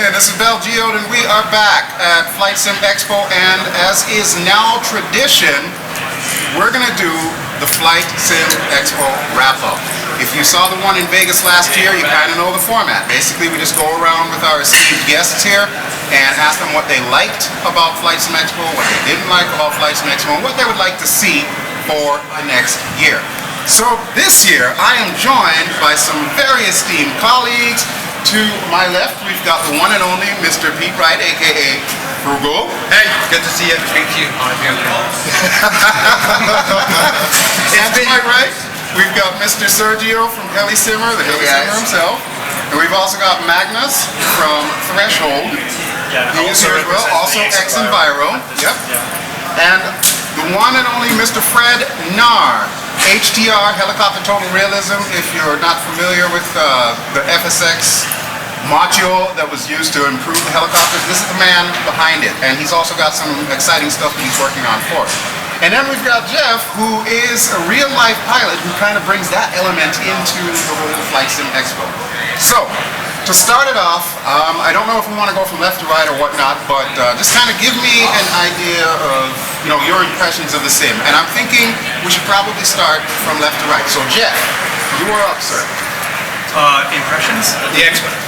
evening, this is Bel Geode and we are back at Flightsimexpo, and as is now tradition, we're going to do the Flightsimexpo wrap-up. If you saw the one in Vegas last year, you kind of know the format. Basically, we just go around with our esteemed guests here and ask them what they liked about Flightsimexpo, what they didn't like about Flightsimexpo, and what they would like to see for the next year. So this year, I am joined by some very esteemed colleagues. To my left, we've got the one and only Mr. Pete Wright, aka Frugal. Hey, good to see you. Thank you. And to my right, we've got Mr. Sergio from Heli Simmer, the Heli Simmer himself. And we've also got Magnus from Threshold. Yeah, he is here as well, also ex-Enviro. Yep. And the one and only Mr. Fred Narr, HTR, Helicopter Total Realism. If you're not familiar with the FSX module that was used to improve the helicopters, this is the man behind it. And he's also got some exciting stuff that he's working on for us. And then we've got Jeff, who is a real-life pilot who kind of brings that element into the whole Flightsimexpo. So, to start it off, I don't know if we want to go from left to right or whatnot, but just kind of give me an idea of, your impressions of the sim. And I'm thinking we should probably start from left to right. So Jeff, you are up, sir. Impressions?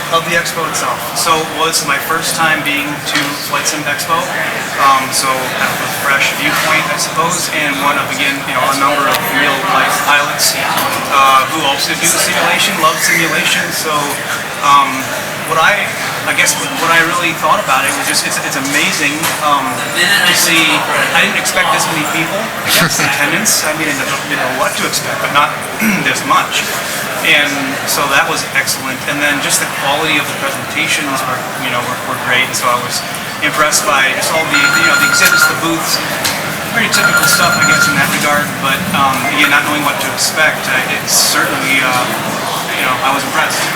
Of the expo itself. So it was my first time being to Flightsimexpo. So kind of a fresh viewpoint, I suppose, and one of, again, a number of real-life pilots who also do simulation, love simulation. So what I really thought about it was just it's amazing to see. I didn't expect this many people. I guess attendance. I mean, I didn't know what to expect, but not this much. And so that was excellent. And then just the quality of the presentations were great. And so I was impressed by just all the exhibits, the booths. Pretty typical stuff, I guess, in that regard. But again, not knowing what to expect, it's certainly I was impressed.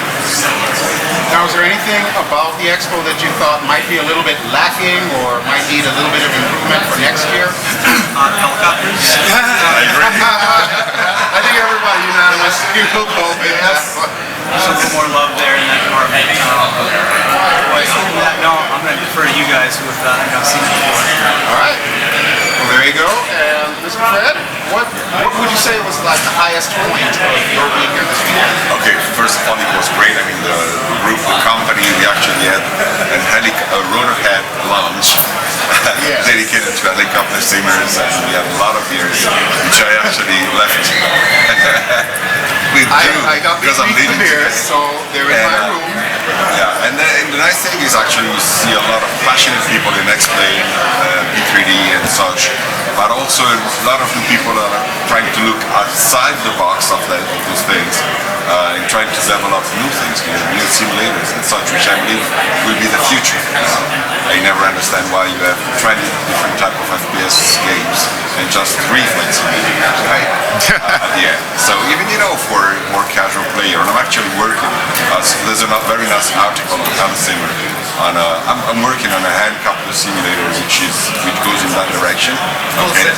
Now, is there anything about the expo that you thought might be a little bit lacking or might need a little bit of improvement for next year? Helicopters. I agree. I think everybody unanimously will go with that. There's a little more love there in that department. No, I'm going to defer to you guys who have seen it before. All right. Well, there you go. And Mr. Fred, what would you say was like the highest point of your being here this weekend? Okay, first of all, it was great. I mean, the group, the company, we actually had a rotorhead lounge dedicated to helicopter simmers, and we had a lot of beers, which I actually left. I got because I'm leaving beers, so they're in my room. Yeah, and the nice thing is actually you see a lot of passionate people in X-Plane, P3D and such, but also a lot of new people are trying to look outside the box of those things and trying to develop new things, new simulators and such, which I believe will be the future. I never understand why you have 20 different type of FPS games and just 3 flight simulators at the end. So even for more casual player, and I'm actually working. There's a very nice article on Helisimmer. I'm working on a helicopter simulator which goes in that direction. Okay.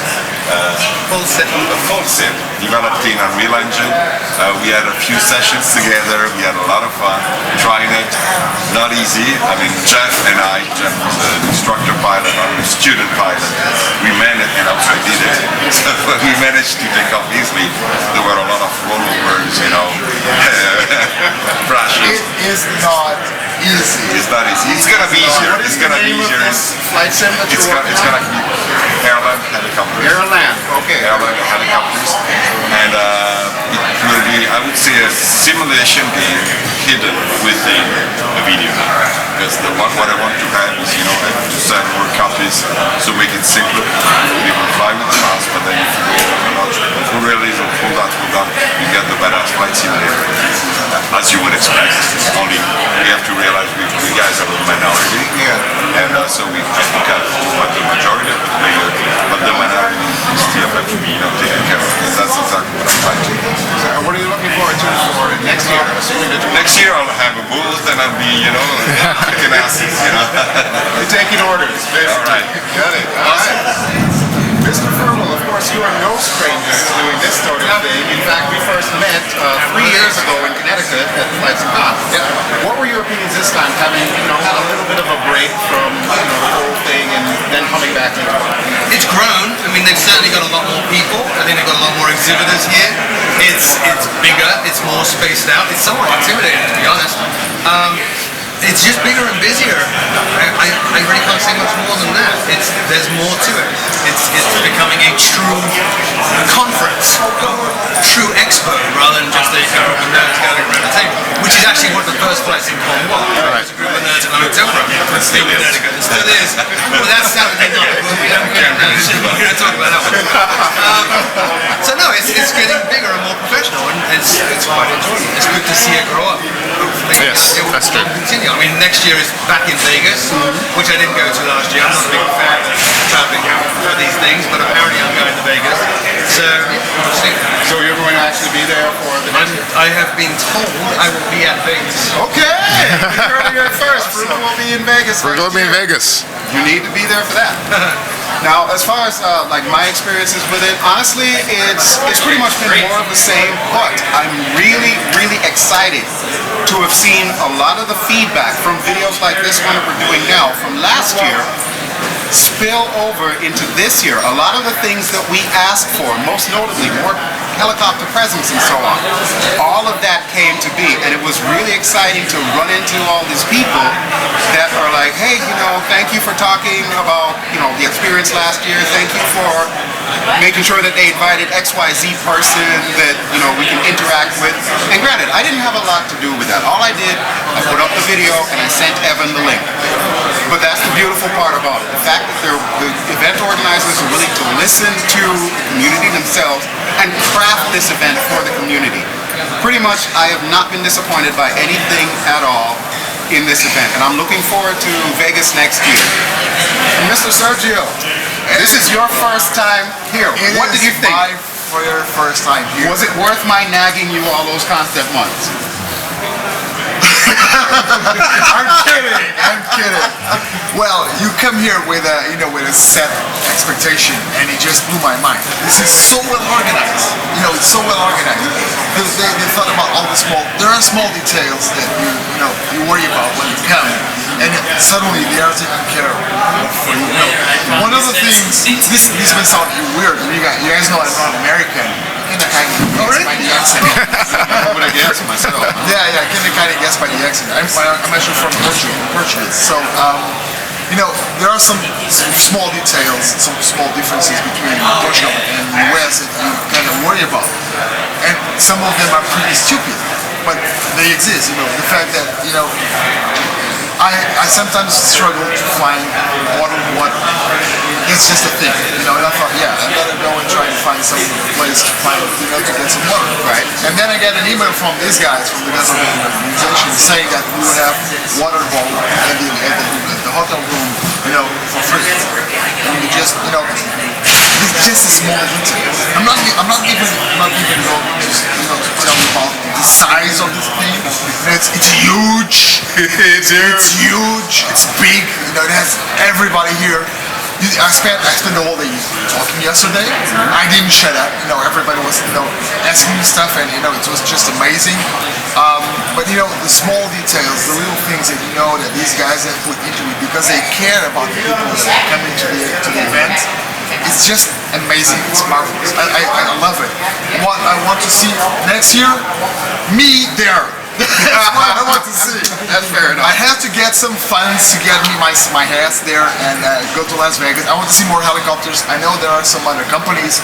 Full sim. Developed in Unreal Engine. We had a few sessions together. We had a lot of fun trying it. Not easy. I mean, Jeff was the instructor pilot, I'm the student pilot. We managed, and also I did it. So we managed to take off easily. There were a lot of rollovers, crashes. It is not easy. It's not easy. It's gonna be easier. It's gonna be easier. Flight sim that it's gonna be airline helicopters. Airline, okay. Airline helicopters, and it will be, I would say, a simulation game hidden within a video game. Because what I want to have is, I have to send more copies, so make it simpler. People fly with the mouse, but then if you go full realism, full that, you get the badass flight simulator, as you would expect. Only we have to realize we guys are the minority, and so I think I want the majority of the player, but the minority still have to be taken care of. That's exactly what I'm trying to do. So what are you looking forward to for next year? Next year I'll have a booth and I'll be, kicking asses, You're taking orders, basically. All right. Got it. All right. Mr. Fergal, of course, you are no stranger to doing this sort of thing. In fact, we first met 3 years ago in Connecticut at Flightsimguy. What were your opinions this this time, having had a little bit of a break from the whole thing and then coming back into it? It's grown. I mean, they've certainly got a lot more people. I think they've got a lot more exhibitors here. It's bigger. It's more spaced out. It's somewhat intimidating, to be honest. It's just bigger and busier. I really can't say much more than that. There's more to it. It's becoming a true conference, true expo, rather than just a group of nerds gathering around a table, which is actually what the first Flightsimguy was. It was a group of nerds in a hotel room. It still is. Well, that's Saturday night. We don't talk about that one. So no, it's getting bigger and more professional, and it's quite enjoyable. It's good to see it grow up. Yes, that's true. Continue. I mean, next year is back in Vegas, which I didn't go to last year. I'm not a big fan of traveling for these things, but apparently I'm going to Vegas. So we'll see. So you're going to actually be there for the next year? I have been told I will be at Vegas. Okay! You heard it here first. Frugal will be in Vegas. We're going to be in Vegas. You need to be there for that. Now, as far as like my experiences with it, honestly, it's pretty much been more of the same, but I'm really, really excited to have seen a lot of the feedback from videos like this one that we're doing now from last year spill over into this year. A lot of the things that we asked for, most notably more helicopter presence and so on, all of that came to be, and it was really exciting to run into all these people that are like, hey, thank you for talking about the experience last year, thank you for making sure that they invited XYZ person that we can interact with. And granted, I didn't have a lot to do with that. All I did, I put up the video and I sent Evan the link. But that's the beautiful part about it. The fact that the event organizers are willing to listen to the community themselves and craft this event for the community. Pretty much, I have not been disappointed by anything at all in this event, and I'm looking forward to Vegas next year. And Mr. Sergio, this is your first time here. What did you think? It is my first time here. Was it worth my nagging you all those concept months? I'm kidding. Well, you come here with a set expectation, and it just blew my mind. This is so well organized. It's so well organized. They thought about all the there are small details that you worry about when you come, and suddenly they are taken care of for you. One of the things, this may sound weird. You guys know I'm not American. I by the accent. I would have guessed myself. Yeah, I kind of guess by the accent. I'm actually from Portugal. So, there are some small details, some small differences between Portugal and the US that you kind of worry about. And some of them are pretty stupid, but they exist. The fact that, I sometimes struggle to find water. It's just a thing, and I thought, I better go and try to find some place to find, to get some water, right? And then I get an email from these guys from the government organization saying that we would have water bottle at the hotel room, for free. And we just, it's just a small detail. I'm not even going to tell you about the size of this thing. It's huge. It's huge. It's big. It has everybody here. I spent the whole day talking yesterday. I didn't shut up. Everybody was asking me stuff, and it was just amazing. But the small details, the little things that that these guys have put into it because they care about the people that come into the event. It's just amazing. It's marvelous. I love it. What I want to see next year, me there. That's what I want to see. That's fair enough. I have to get some funds to get me my ass there and go to Las Vegas. I want to see more helicopters. I know there are some other companies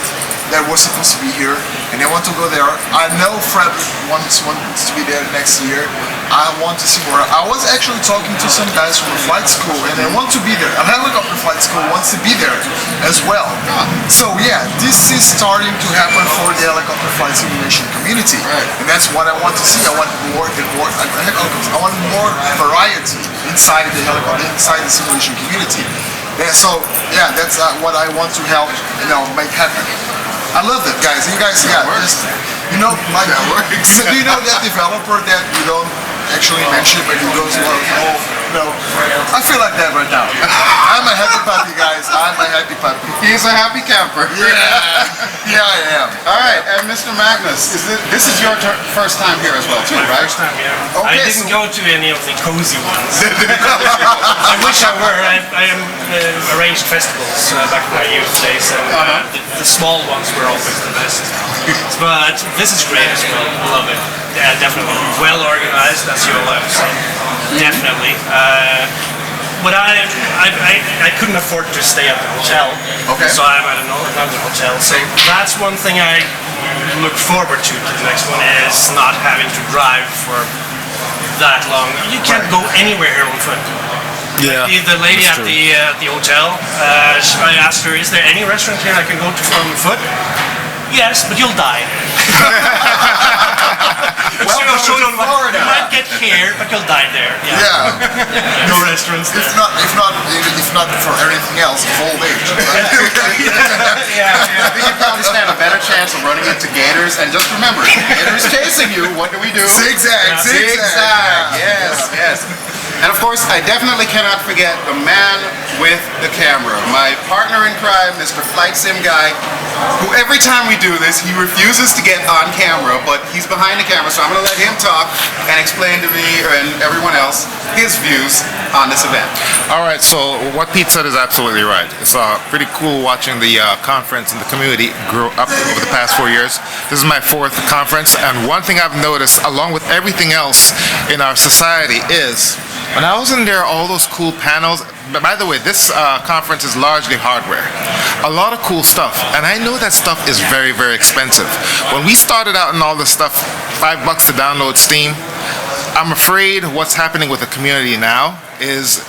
that were supposed to be here, and they want to go there. I know Fred wants to be there next year. I want to see more. I was actually talking to some guys from the flight school, and they want to be there. A helicopter flight school wants to be there as well. So yeah, this is starting to happen for the helicopter flight simulation community, and that's what I want to see. I want more helicopters. I want more variety inside the helicopter, inside the simulation community. So yeah, that's what I want to help make happen. I love that, guys. You guys, do you know that developer that you don't actually mention, but he goes, I feel like that right now. I'm a happy puppy, guys. I'm a happy puppy. He's a happy camper. Yeah, I am. All right, and Mr. Magnus, this is your first time here as well, too, right? First time, yeah. I Okay, didn't go to any of the cozy ones. I wish I were. I arranged festivals back in my youth days, and the small ones were always the best. But this is great as well. I love it. Yeah, definitely. Well organized, as you all have said. Definitely. But I couldn't afford to stay at the hotel, so I'm at another hotel. So that's one thing I look forward to the next one, is not having to drive for that long. You can't go anywhere here on foot. Yeah, The lady at the hotel, I asked her, is there any restaurant here I can go to on foot? Yes, but you'll die. Welcome to Florida. You might get here, but you'll die there. Yeah. No restaurants there. If not for anything else, of old age. Right? I think you probably stand a better chance of running into gators. And just remember, if the gator's chasing you, what do we do? Zigzag. Yes. And of course, I definitely cannot forget the man with the camera. My partner in crime, Mr. Flightsimguy, who every time we do this, he refuses to get on camera, but he's behind the camera, so I'm going to let him talk and explain to me and everyone else his views on this event. All right, so what Pete said is absolutely right. It's pretty cool watching the conference and the community grow up over the past 4 years. This is my 4th conference, and one thing I've noticed, along with everything else in our society, is when I was in there, all those cool panels. By the way, this conference is largely hardware. A lot of cool stuff, and I know that stuff is very, very expensive. When we started out and all this stuff, $5 to download Steam, I'm afraid what's happening with the community now is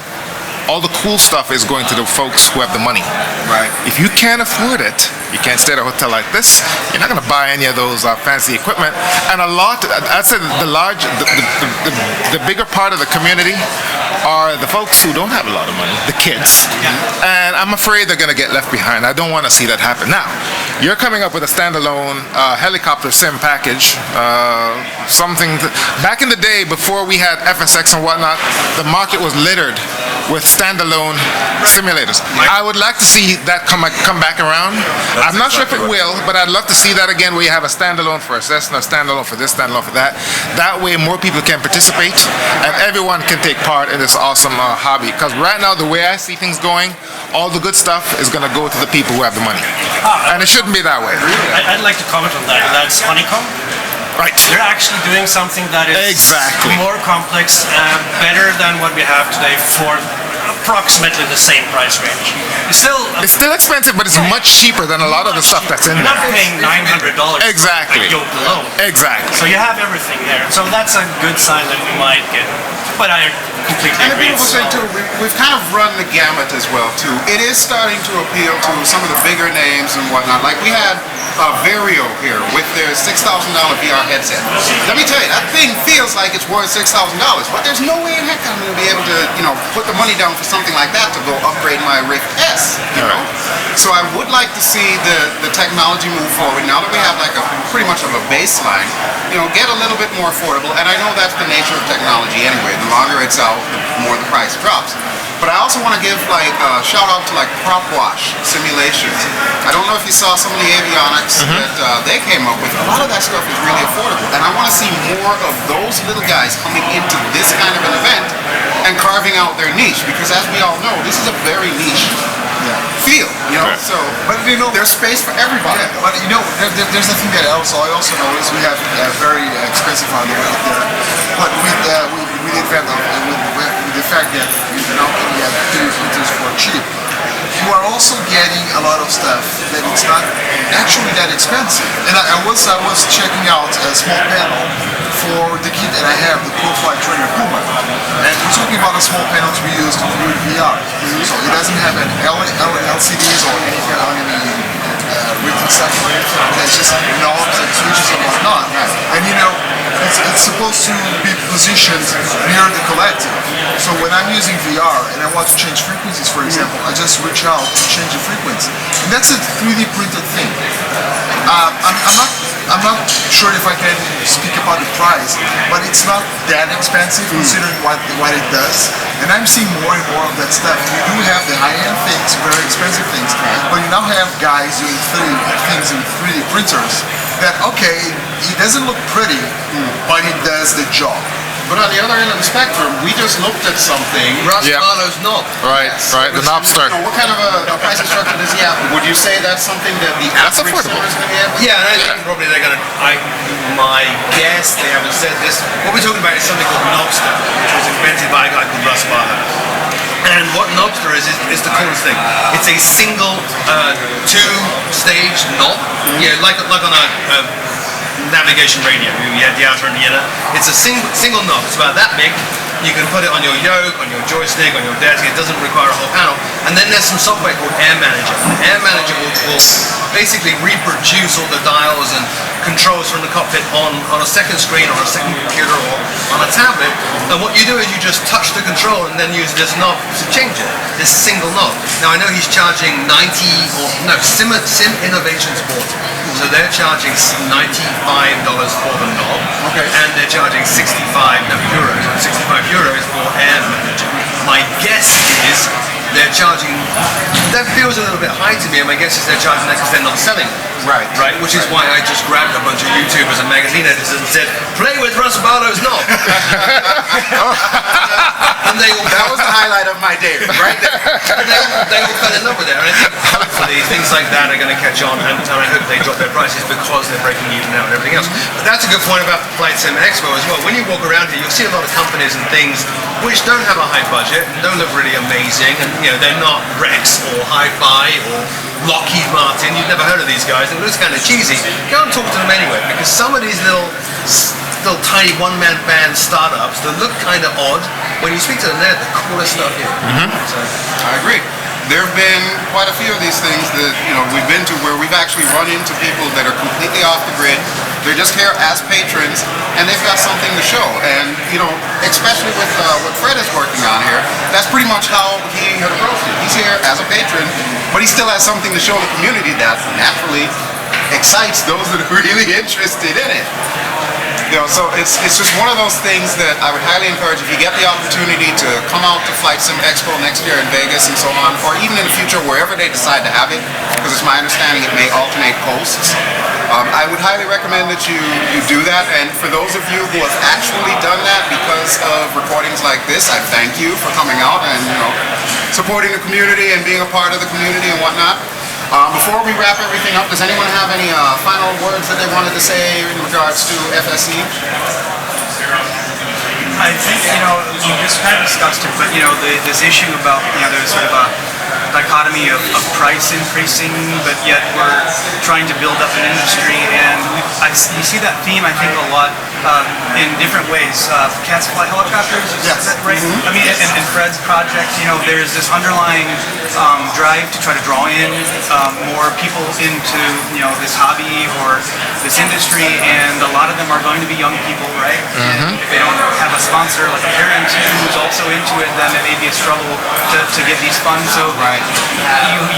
all the cool stuff is going to the folks who have the money. Right. If you can't afford it, you can't stay at a hotel like this, you're not going to buy any of those fancy equipment. And I'd say the bigger part of the community are the folks who don't have a lot of money, the kids. And I'm afraid they're going to get left behind. I don't want to see that happen. Now, you're coming up with a standalone helicopter sim package, back in the day before we had FSX and whatnot, the market was littered with standalone simulators. I would like to see that come back around. I'm not sure if it will, but I'd love to see that again, where you have a standalone for a Cessna, a standalone for this, standalone for that. That way more people can participate and everyone can take part in this awesome hobby. Because right now, the way I see things going, all the good stuff is going to go to the people who have the money. And it shouldn't be that way. I'd like to comment on that. That's Honeycomb. Right. They're actually doing something that is more complex, better than what we have today for approximately the same price range. It's still expensive, but it's much cheaper than a lot of the stuff that's in You're there. not paying $900 Exactly. for a yoke alone. Exactly. So you have everything there. So that's a good sign that we might get. But I completely And the agree. beautiful thing too, we've kind of run the gamut as well too. It is starting to appeal to some of the bigger names and whatnot. Like we had Vario here with their $6,000 VR headset. Let me tell you, that thing feels like it's worth $6,000, but there's no way in heck I'm going to be able to, put the money down for something like that to go upgrade my Rift S. So I would like to see the technology move forward now that we have like a pretty much of a baseline. Get a little bit more affordable, and I know that's the nature of technology anyway. The longer it's out, the more the price drops. But I also want to give a shout out to prop wash simulations. I don't know if you saw some of the avionics that they came up with. A lot of that stuff is really affordable, and I want to see more of those little guys coming into this kind of an event and carving out their niche, because as we all know, this is a very niche field. So But there's space for everybody. Yeah, but there's the thing that I also notice we have very expensive hardware out there. But with the fact that you can now we have 3 filters for cheap, you are also getting a lot of stuff that it's not actually that expensive. And I was checking out a small panel for the kit that I have, the ProFlight Trainer Puma. And we're talking about the small panels we use to do VR. So it doesn't have an LCDs or any written stuff or anything. It's just knobs and switches and whatnot. And it's supposed to be positioned near the collective. So when I I'm using VR and I want to change frequencies, for example, I just reach out to change the frequency. And that's a 3D printed thing. I'm not sure if I can speak about the price, but it's not that expensive considering what it does. And I'm seeing more and more of that stuff. You do have the high-end things, very expensive things, but you now have guys doing things with 3D printers that, okay, it doesn't look pretty, but it does the job. But on the other end of the spectrum, we just looked at something. Russ Yeah. Barlow's knob. Right, right. The knobster. What kind of a pricing structure does he have? Would you say that's something that the That's average affordable. seller is going to be able to? Yeah, and I think probably they're going to, my guess, they haven't said this, what we're talking about is something called Knobster, which was invented by a guy called Russ Barlow. And what Knobster is the coolest thing. It's a single two-stage knob, like on a navigation radio. You had the outer and the inner. It's a single knob. It's about that big. You can put it on your yoke, on your joystick, on your desk. It doesn't require a whole panel. And then there's some software called Air Manager. Air Manager will basically reproduce all the dials and controls from the cockpit on a second screen or a second computer or on a tablet. And what you do is you just touch the control and then use this knob to change it. This single knob. Now I know he's charging Sim Innovations bought. So they're charging $95 for the knob. Okay. And they're charging euros. 65 euros for Air Manager. My guess is they're charging, that feels a little bit high to me, and my guess is they're charging that because they're not selling it. Right. Right, which is why I just grabbed a bunch of YouTubers and magazine editors and said, play with Russ Barlow's knob. And they all That was the highlight of my day, right there. they all fell in love with it. And I think hopefully things like that are going to catch on, and I hope they drop their prices because they're breaking even now and everything else. But that's a good point about Flightsimexpo as well. When you walk around here, you'll see a lot of companies and things which don't have a high budget and don't look really amazing, and they're not Rex or Hi-Fi or Lockheed Martin. You've never heard of these guys. It looks kind of cheesy. Go and talk to them anyway, because some of these little tiny one-man band startups that look kind of odd, when you speak to them, they're the coolest stuff here. So, I agree. There have been quite a few of these things that we've been to where we've actually run into people that are completely off the grid. They're just here as patrons, and they've got something to show. And especially with what Fred is working on here, that's pretty much how he had approached it. He's here as a patron, but he still has something to show the community that naturally excites those that are really interested in it. So it's just one of those things that I would highly encourage if you get the opportunity to come out to Flightsimexpo next year in Vegas and so on, or even in the future wherever they decide to have it, because it's my understanding it may alternate coasts. I would highly recommend that you do that, and for those of you who have actually done that because of recordings like this, I thank you for coming out and supporting the community and being a part of the community and whatnot. Before we wrap everything up, does anyone have any final words that they wanted to say in regards to FSE? I think, you just kind of discussed it, but, this issue about, there's sort of a dichotomy of price increasing, but yet we're trying to build up an industry, and we see that theme, I think, a lot in different ways. Cats fly helicopters, is that right? I mean, in Fred's project, there's this underlying drive to try to draw in more people into, this hobby or this industry, and a lot of them are going to be young people, right? And if they don't have a sponsor, like a parent who's also into it, then it may be a struggle to get these funds. So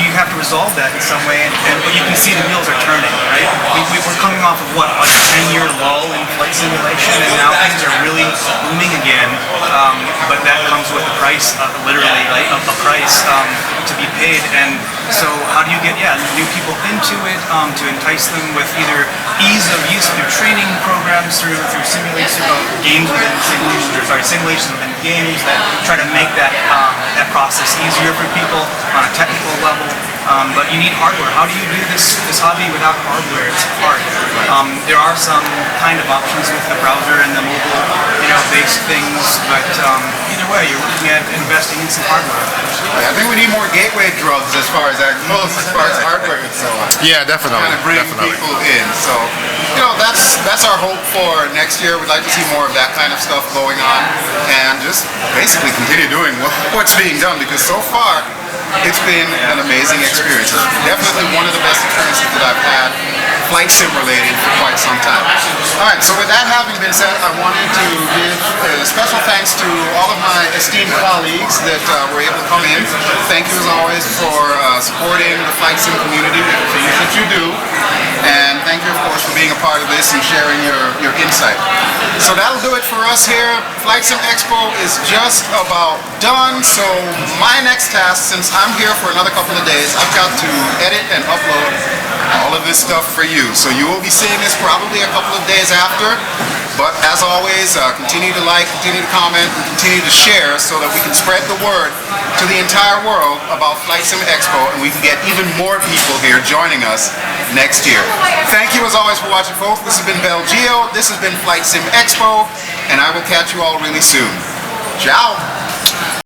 you have to resolve that in some way, but you can see the wheels are turning, right? We're coming off of what, like a 10-year lull in flight simulation, and now things are really booming again. But that comes with a price, literally, like a price to be paid. And so how do you get new people into it, to entice them with either ease of use through training programs, through simulation games within simulations within games that try to make that process easier for people on a technical level. But you need hardware. How do you do this hobby without hardware? It's hard. There are some kind of options with the browser and the mobile, based things, but either way, you're looking at investing in some hardware. I think we need more gateway drugs as far as that goes, as far as hardware and so on. Yeah, definitely. Kind of bring people in. So, that's our hope for next year. We'd like to see more of that kind of stuff going on, and just basically continue doing what's being done, because so far it's been an amazing experience. It's definitely one of the best experiences that I've had flight sim related for quite some time. Alright, so with that having been said, I wanted to give special thanks to all of my esteemed colleagues that were able to come in. Thank you as always for supporting the flight sim community with the things that you do. And thank you, of course, for being a part of this and sharing your insight. So that'll do it for us here. Flightsimexpo is just about done. So my next task, since I'm here for another couple of days, I've got to edit and upload all of this stuff for you. So you will be seeing this probably a couple of days after. But as always, continue to like, continue to comment, and continue to share so that we can spread the word to the entire world about Flightsimexpo and we can get even more people here joining us next year. Thank you as always for watching, folks. This has been Bel Geode. This has been Flightsimexpo, and I will catch you all really soon. Ciao!